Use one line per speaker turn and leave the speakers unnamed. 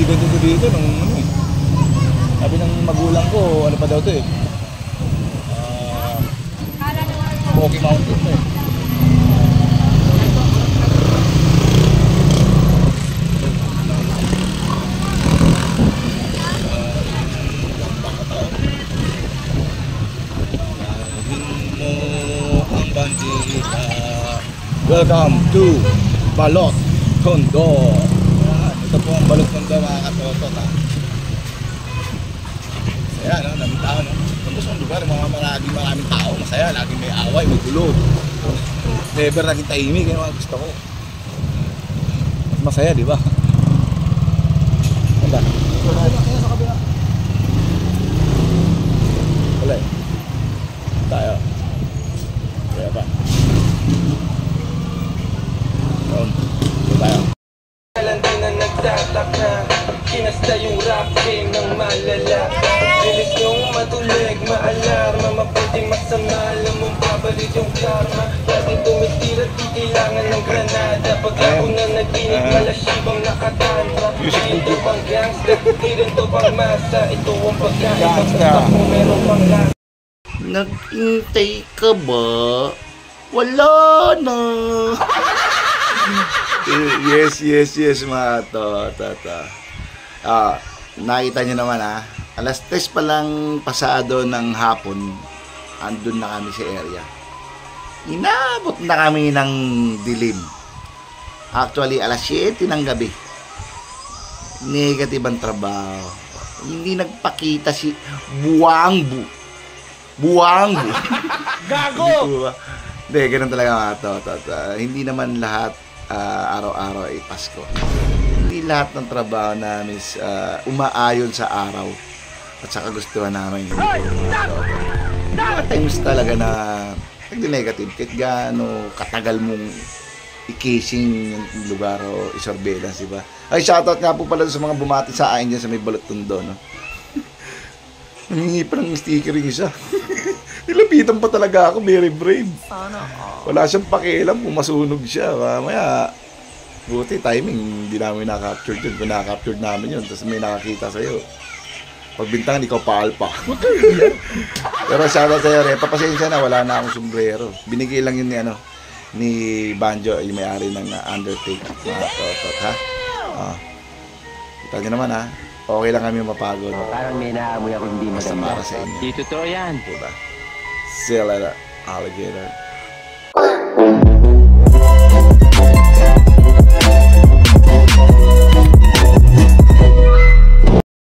accident ito dito nung ano eh. Sabi ng magulang ko, ano pa daw ito eh. Rocky Mountain eh. Welcome to Balot Tondo. Ito po ang Balot Tondo mga katotot ha. Masaya no, daming tao no. Ito sa lugar, maraming tao. Masaya, laging may away, may gulo. Never naging tahimik, yung mga gusto ko. Masaya, di ba? Ganda. Sa kabila. Wala eh. Tayo. Kaya pa. Tayo.
Hindi na nagtataka, kinasta yung rap game ng malala. Bilis yung matulig, maalarma, mabuting masama, alam mong babalik yung karma. Dati tumitira, di kailangan ng granada. Pag ako na naginig, malasibang nakatantra. Ito pang gangsta, ito pang masa. Ito ang pagkain, pagkata ko meron pang lasa.
Nag-intay ka ba? Wala na.
Yes mga tata. Nakita nyo naman alas 3 pa lang pasado ng hapon, andun na kami sa area. Inabot na kami ng dilim. Actually, alas 7 ng gabi. Negative ang trabaho. Hindi nagpakita si Buwangbu. Gago! Hindi, ganun talaga mga tata. Hindi naman lahat araw-araw ay Pasko. Hindi lahat ng trabaho namin umaayon sa araw at sa kagustuhan namin. Mga times talaga na nagdi-negative kahit gaano katagal mong i-casing yung lugar o i-surveillance, diba? Ay, shoutout nga po pala sa mga bumati sa akin dyan sa may Balot Tondo, no? Nangingi pa ng sticker yung isa. Nilapitan pa talaga ako, very brave. Wala siyang pakialam kung masunog siya. Mamaya, buti timing, hindi namin nakapture yun. Kung nakapture namin yun, tapos may nakakita sa'yo. Pagbintangan, ikaw pa-alpa. Pero shoutout sa'yo, Repa, pasensya na, wala na akong sombrero. Binigay lang yun ni Banjo, yung may-ari ng Undertake. Mga totot, ha? Kita nyo naman, ha? Okay lang kami mapagod.
Parang may naamoy ako hindi maganda.
Basta para sa inyo.
Di totoo yan.
Diba? See you later, alligator.